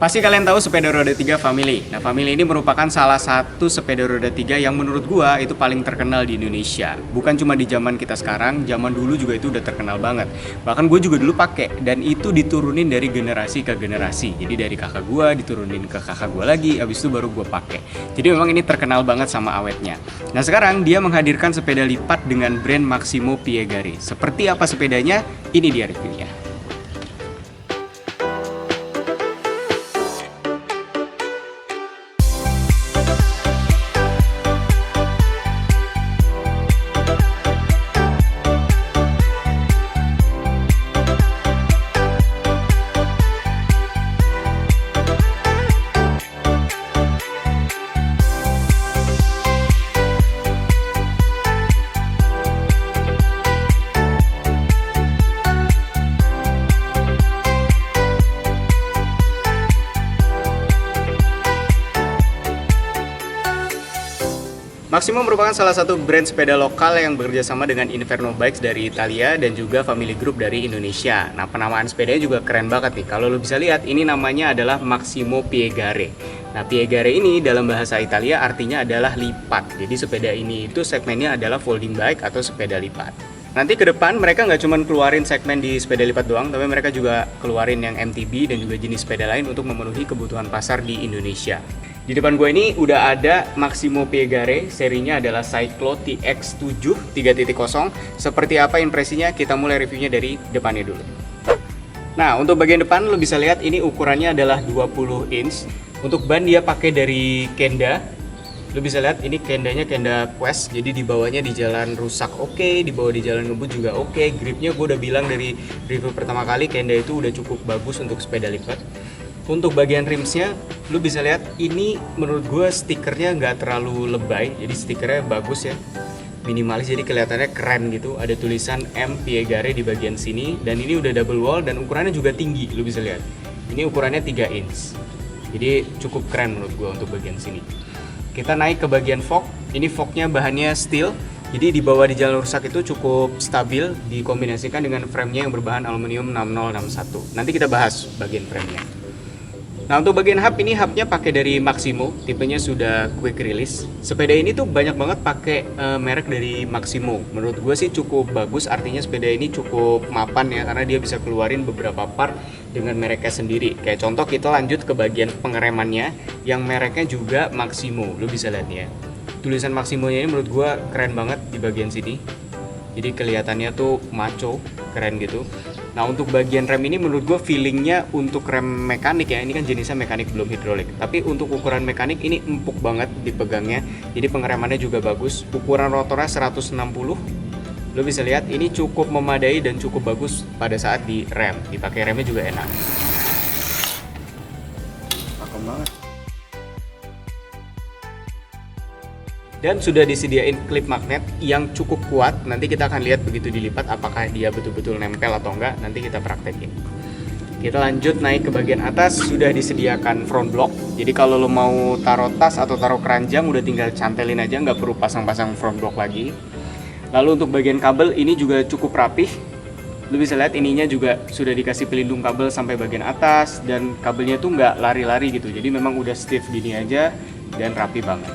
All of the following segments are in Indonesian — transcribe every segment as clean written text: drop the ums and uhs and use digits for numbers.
Pasti kalian tahu sepeda roda 3 Family. Nah, Family ini merupakan salah satu sepeda roda 3 yang menurut gua itu paling terkenal di Indonesia. Bukan cuma di zaman kita sekarang, zaman dulu juga itu udah terkenal banget. Bahkan gue juga dulu pakai, dan itu diturunin dari generasi ke generasi. Jadi dari kakak gua diturunin ke kakak gua lagi, habis itu baru gua pakai. Jadi memang ini terkenal banget sama awetnya. Nah, sekarang dia menghadirkan sepeda lipat dengan brand Maximo Piegare. Seperti apa sepedanya? Ini dia reviewnya. Maximo merupakan salah satu brand sepeda lokal yang bekerja sama dengan Inferno Bikes dari Italia dan juga Family Group dari Indonesia. Nah, penamaan sepedanya juga keren banget nih. Kalau lo bisa lihat, ini namanya adalah Maximo Piegare. Nah, Piegare ini dalam bahasa Italia artinya adalah lipat. Jadi sepeda ini itu segmennya adalah folding bike atau sepeda lipat. Nanti ke depan mereka nggak cuma keluarin segmen di sepeda lipat doang, tapi mereka juga keluarin yang MTB dan juga jenis sepeda lain untuk memenuhi kebutuhan pasar di Indonesia. Di depan gue ini udah ada Maximo Piegare, serinya adalah Cyclo TX7 3.0. Seperti apa impresinya? Kita mulai reviewnya dari depannya dulu. Nah, untuk bagian depan lo bisa lihat ini ukurannya adalah 20 inch. Untuk ban dia pakai dari Kenda. Lo bisa lihat ini kendanya Kenda Quest, jadi di bawahnya di jalan rusak oke, di bawah di jalan ngebut juga oke. Gripnya gue udah bilang dari review pertama kali, Kenda itu udah cukup bagus untuk sepeda lipat. Untuk bagian rimsnya, lu bisa lihat ini menurut gue stikernya nggak terlalu lebay, jadi stikernya bagus ya, minimalis, jadi kelihatannya keren gitu. Ada tulisan M Piegare di bagian sini, dan ini udah double wall dan ukurannya juga tinggi, lu bisa lihat. Ini ukurannya 3 inch, jadi cukup keren menurut gue untuk bagian sini. Kita naik ke bagian fork, ini forknya bahannya steel. Jadi di bawah di jalan rusak itu cukup stabil dikombinasikan dengan framenya yang berbahan aluminium 6061. Nanti kita bahas bagian framenya. Nah, untuk bagian hub ini hubnya pakai dari Maximo, tipenya sudah quick release. Sepeda ini tuh banyak banget pakai merek dari Maximo. Menurut gue sih cukup bagus, artinya sepeda ini cukup mapan ya, karena dia bisa keluarin beberapa part dengan mereknya sendiri. Kayak contoh kita lanjut ke bagian pengeremannya yang mereknya juga Maximo. Lo bisa lihat ya, tulisan Maximonya ini menurut gue keren banget di bagian sini. Jadi kelihatannya tuh maco, keren gitu. Nah, untuk bagian rem ini menurut gue feelingnya untuk rem mekanik ya, ini kan jenisnya mekanik belum hidrolik, tapi untuk ukuran mekanik ini empuk banget dipegangnya. Jadi pengeremannya juga bagus. Ukuran rotornya 160. Lo bisa lihat ini cukup memadai dan cukup bagus pada saat di rem. Dipakai remnya juga enak. Pakem banget. Dan sudah disediain klip magnet yang cukup kuat. Nanti kita akan lihat begitu dilipat apakah dia betul-betul nempel atau enggak. Nanti kita praktekin. Kita lanjut naik ke bagian atas. Sudah disediakan front block. Jadi kalau lo mau taruh tas atau taruh keranjang udah tinggal cantelin aja, nggak perlu pasang-pasang front block lagi. Lalu untuk bagian kabel ini juga cukup rapih. Lo bisa lihat ininya juga sudah dikasih pelindung kabel sampai bagian atas, dan kabelnya tuh nggak lari-lari gitu. Jadi memang udah stiff gini aja dan rapi banget.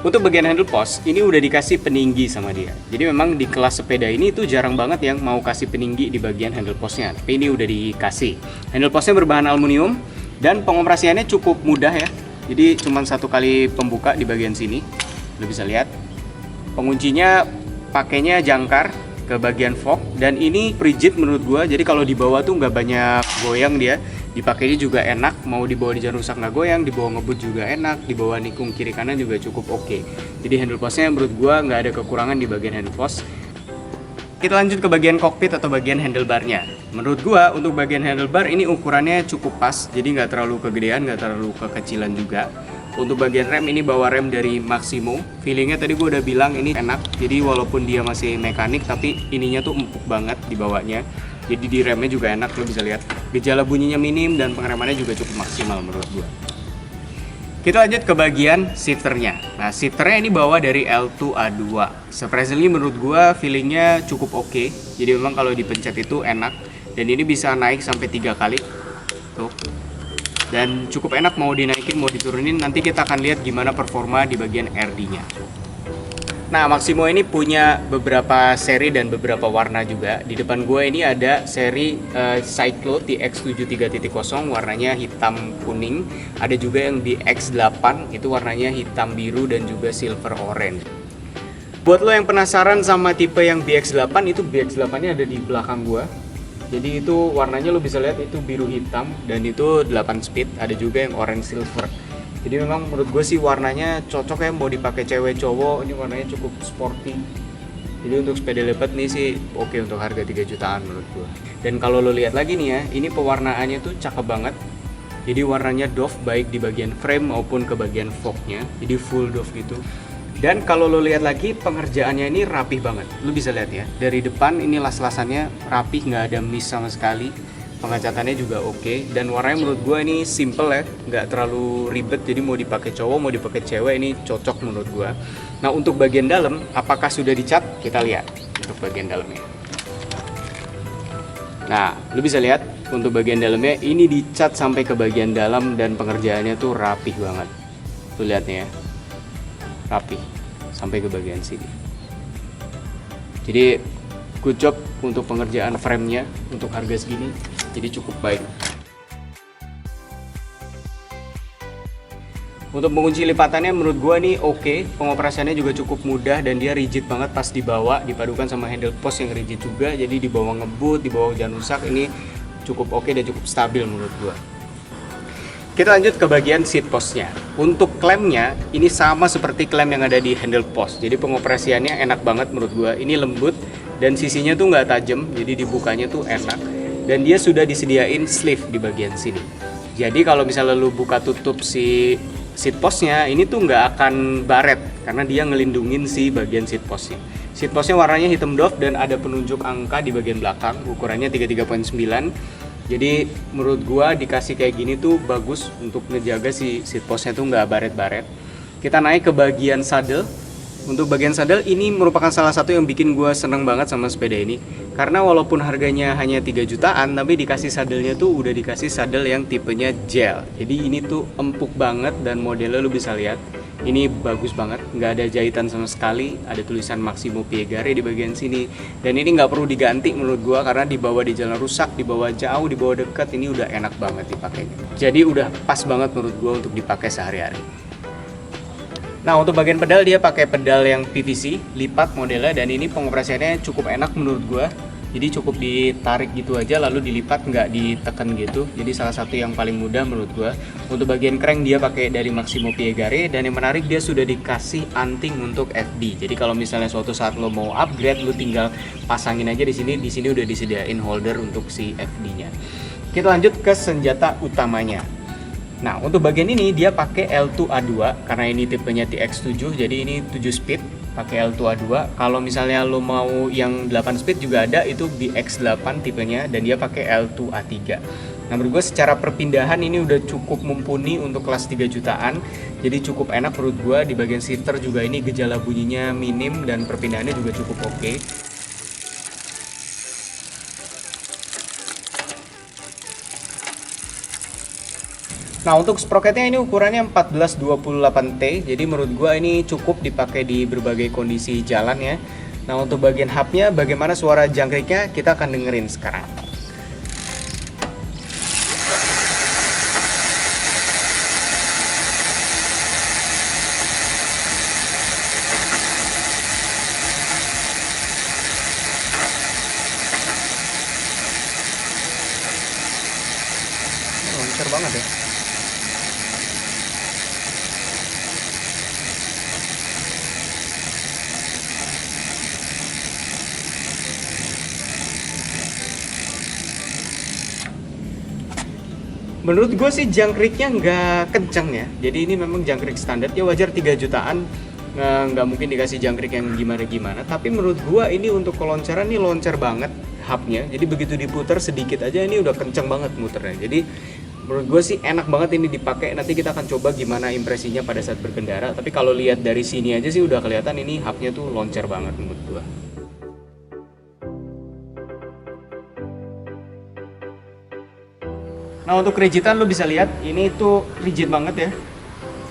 Untuk bagian handle post, ini udah dikasih peninggi sama dia. Jadi memang di kelas sepeda ini tuh jarang banget yang mau kasih peninggi di bagian handle postnya. Tapi ini udah dikasih. Handle postnya berbahan aluminium dan pengoperasiannya cukup mudah ya. Jadi cuma satu kali pembuka di bagian sini. Lo bisa lihat. Penguncinya pakainya jangkar ke bagian fork, dan ini rigid menurut gua. Jadi kalau di bawah tuh nggak banyak goyang dia. Dipakainya juga enak, mau dibawa di jalan rusak nggak goyang, dibawa ngebut juga enak, dibawa nikung kiri kanan juga cukup oke. Jadi handle postnya menurut gua nggak ada kekurangan di bagian handle post. Kita lanjut ke bagian cockpit atau bagian handlebarnya. Menurut gua untuk bagian handlebar ini ukurannya cukup pas, jadi nggak terlalu kegedean, nggak terlalu kekecilan juga. Untuk bagian rem ini bawa rem dari Maximo. Feelingnya tadi gua udah bilang ini enak, jadi walaupun dia masih mekanik tapi ininya tuh empuk banget di bawahnya. Jadi di remnya juga enak, lo bisa lihat. Gejala bunyinya minim dan pengeremannya juga cukup maksimal menurut gua. Kita lanjut ke bagian shifternya. Nah, shifternya ini bawa dari L2A2. Surprisingly menurut gua feelingnya cukup oke. Jadi memang kalau dipencet itu enak. Dan ini bisa naik sampai 3 kali. Tuh. dan cukup enak, mau dinaikin mau diturunin. Nanti kita akan lihat gimana performa di bagian RD-nya. Nah, Maximo ini punya beberapa seri dan beberapa warna juga. Di depan gue ini ada seri Cyclo TX73.0, warnanya hitam kuning. Ada juga yang di X8, itu warnanya hitam biru dan juga silver orange. Buat lo yang penasaran sama tipe yang BX8, itu BX8-nya ada di belakang gue. Jadi itu warnanya lo bisa lihat itu biru hitam dan itu 8 speed. Ada juga yang orange silver. Jadi memang menurut gue sih warnanya cocok ya, mau dipakai cewek cowok. Ini warnanya cukup sporty. Jadi untuk sepeda lipat nih sih oke untuk harga 3 jutaan menurut gue. Dan kalau lo lihat lagi nih ya, ini pewarnaannya tuh cakep banget. Jadi warnanya doff baik di bagian frame maupun ke bagian forknya. Jadi full doff gitu. Dan kalau lo lihat lagi, pengerjaannya ini rapih banget. Lo bisa lihat ya, dari depan ini las-lasannya rapih, nggak ada miss sama sekali. Pengecatannya juga oke, dan warnanya menurut gue ini simple ya, nggak terlalu ribet. Jadi mau dipakai cowok mau dipakai cewek ini cocok menurut gue. Nah, untuk bagian dalam apakah sudah dicat? Kita lihat untuk bagian dalamnya. Nah, lu bisa lihat untuk bagian dalamnya ini dicat sampai ke bagian dalam dan pengerjaannya tuh rapih banget. Tuh lihatnya ya, rapih sampai ke bagian sini. Jadi good job untuk pengerjaan frame-nya untuk harga segini. Jadi cukup baik. Untuk pengunci lipatannya menurut gua nih oke. Pengoperasiannya juga cukup mudah dan dia rigid banget pas dibawa, dipadukan sama handle post yang rigid juga. Jadi dibawa ngebut, dibawa hujan rusak, ini cukup oke dan cukup stabil menurut gua. Kita lanjut ke bagian seat postnya. Untuk klemnya ini sama seperti klem yang ada di handle post. Jadi pengoperasiannya enak banget menurut gua. Ini lembut dan sisinya tuh nggak tajam, jadi dibukanya tuh enak. Dan dia sudah disediain sleeve di bagian sini. Jadi kalau misalnya lu buka tutup si seat postnya, ini tuh nggak akan baret karena dia ngelindungin si bagian seat postnya. Seat postnya warnanya hitam doff dan ada penunjuk angka di bagian belakang, ukurannya 33.9. Jadi menurut gua dikasih kayak gini tuh bagus untuk ngejaga si seat postnya tuh nggak baret-baret. Kita naik ke bagian saddle. Untuk bagian saddle ini merupakan salah satu yang bikin gue seneng banget sama sepeda ini. Karena walaupun harganya hanya 3 jutaan, tapi dikasih saddle-nya tuh udah dikasih saddle yang tipenya gel. Jadi ini tuh empuk banget dan modelnya lu bisa lihat. Ini bagus banget, nggak ada jahitan sama sekali. Ada tulisan Maximo Piegare di bagian sini. Dan ini nggak perlu diganti menurut gue karena dibawa di jalan rusak, dibawa jauh, dibawa dekat, ini udah enak banget dipakainya. Jadi udah pas banget menurut gue untuk dipakai sehari-hari. Nah, untuk bagian pedal dia pakai pedal yang PVC lipat modelnya dan ini pengoperasiannya cukup enak menurut gua. Jadi cukup ditarik gitu aja lalu dilipat, nggak ditekan gitu. Jadi salah satu yang paling mudah menurut gua. Untuk bagian crank dia pakai dari Maximo Piegare dan yang menarik dia sudah dikasih anting untuk FD. Jadi kalau misalnya suatu saat lo mau upgrade, lo tinggal pasangin aja di sini. Di sini udah disediain holder untuk si FD-nya. Kita lanjut ke senjata utamanya. Nah, untuk bagian ini dia pakai L2A2 karena ini tipenya TX7, jadi ini 7 speed pakai L2A2. Kalau misalnya lo mau yang 8 speed juga ada, itu BX8 tipenya dan dia pakai L2A3. Nah, menurut gue secara perpindahan ini udah cukup mumpuni untuk kelas 3 jutaan. Jadi cukup enak menurut gue. Di bagian shifter juga ini gejala bunyinya minim dan perpindahannya juga cukup oke. Nah, untuk sprocketnya ini ukurannya 1428T, jadi menurut gua ini cukup dipakai di berbagai kondisi jalan ya. Nah, untuk bagian hubnya, bagaimana suara jangkriknya kita akan dengerin sekarang. Lancar banget ya. Menurut gue sih jangkriknya nggak kencang ya. Jadi ini memang jangkrik standar. Ya wajar 3 jutaan. Nggak mungkin dikasih jangkrik yang gimana-gimana. Tapi menurut gue ini untuk keloncaran ini loncar banget hubnya. Jadi begitu diputar sedikit aja ini udah kencang banget muternya. Jadi menurut gue sih enak banget ini dipakai. Nanti kita akan coba gimana impresinya pada saat berkendara. Tapi kalau lihat dari sini aja sih udah kelihatan ini hubnya tuh loncar banget menurut gue. Nah untuk rigidan lu bisa lihat ini tuh rigid banget ya.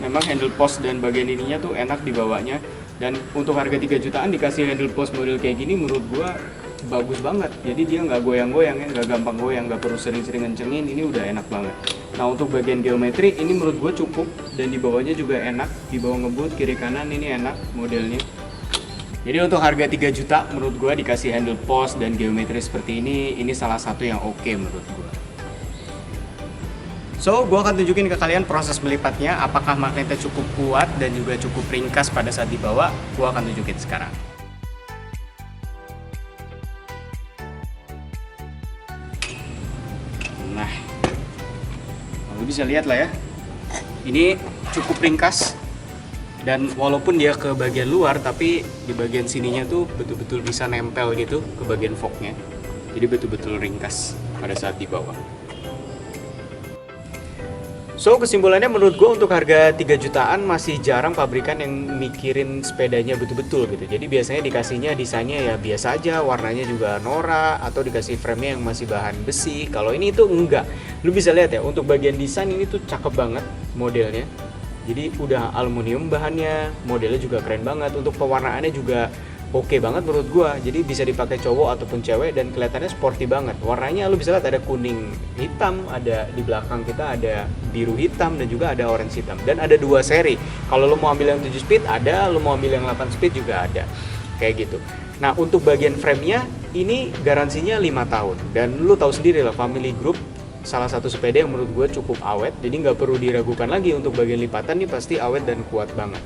Memang handle post dan bagian ininya tuh enak dibawanya. Dan untuk harga 3 jutaan dikasih handle post model kayak gini menurut gua bagus banget. Jadi dia nggak goyang-goyang ya, nggak gampang goyang, nggak perlu sering-sering ngencengin. Ini udah enak banget. Nah untuk bagian geometri ini menurut gua cukup dan dibawanya juga enak. Dibawa ngebut kiri kanan ini enak modelnya. Jadi untuk harga 3 juta menurut gua dikasih handle post dan geometri seperti ini salah satu yang oke menurut gua. So, gue akan tunjukin ke kalian proses melipatnya, apakah magnetnya cukup kuat dan juga cukup ringkas pada saat dibawa. Gue akan tunjukin sekarang. Nah, lu bisa lihat lah ya, ini cukup ringkas. Dan walaupun dia ke bagian luar, tapi di bagian sininya tuh betul-betul bisa nempel gitu ke bagian forknya. Jadi betul-betul ringkas pada saat dibawa. So kesimpulannya menurut gue untuk harga 3 jutaan masih jarang pabrikan yang mikirin sepedanya betul-betul gitu. Jadi biasanya dikasihnya desainnya ya biasa aja, warnanya juga norak, atau dikasih frame-nya yang masih bahan besi. Kalau ini tuh enggak. Lu bisa lihat ya, untuk bagian desain ini tuh cakep banget modelnya. Jadi udah aluminium bahannya, modelnya juga keren banget. Untuk pewarnaannya juga oke banget menurut gua. Jadi bisa dipakai cowok ataupun cewek dan kelihatannya sporty banget. Warnanya lu bisa lihat ada kuning hitam, ada di belakang kita ada biru hitam dan juga ada orange hitam. Dan ada 2 seri. Kalau lu mau ambil yang 7 speed ada, lu mau ambil yang 8 speed juga ada. Kayak gitu. Nah, untuk bagian frame-nya ini garansinya 5 tahun. Dan lu tahu sendiri lah, Family Group salah satu sepeda yang menurut gue cukup awet. Jadi nggak perlu diragukan lagi untuk bagian lipatan nih pasti awet dan kuat banget.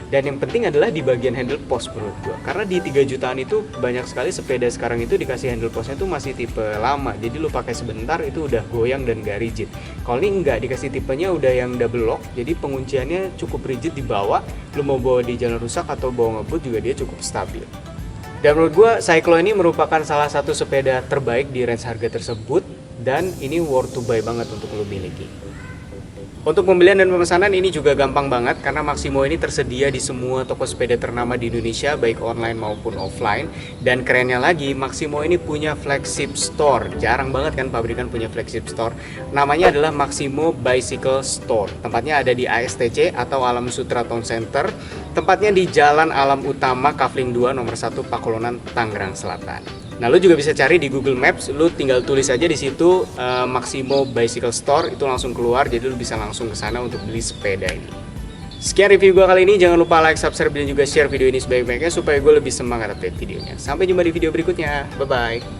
Dan yang penting adalah di bagian handle post menurut gue. Karena di 3 jutaan itu banyak sekali sepeda sekarang itu dikasih handle postnya tuh masih tipe lama. Jadi lu pakai sebentar itu udah goyang dan gak rigid. Kalau ini enggak, dikasih tipenya udah yang double lock. Jadi pengunciannya cukup rigid di bawah. Lu mau bawa di jalan rusak atau bawa ngebut juga dia cukup stabil. Dan menurut gue Cyclo ini merupakan salah satu sepeda terbaik di range harga tersebut. Dan ini worth to buy banget untuk lu miliki. Untuk pembelian dan pemesanan ini juga gampang banget karena Maximo ini tersedia di semua toko sepeda ternama di Indonesia baik online maupun offline. Dan kerennya lagi Maximo ini punya flagship store. Jarang banget kan pabrikan punya flagship store. Namanya adalah Maximo Bicycle Store. Tempatnya ada di ASTC atau Alam Sutra Town Center. Tempatnya di Jalan Alam Utama Kafling 2 nomor 1 Pakulonan, Tangerang Selatan. Nah, lu juga bisa cari di Google Maps, lu tinggal tulis aja di situ Maximo Bicycle Store, itu langsung keluar, jadi lu bisa langsung ke sana untuk beli sepeda ini. Sekian review gua kali ini, jangan lupa like, subscribe, dan juga share video ini sebaik-baiknya supaya gue lebih semangat update videonya. Sampai jumpa di video berikutnya, bye-bye.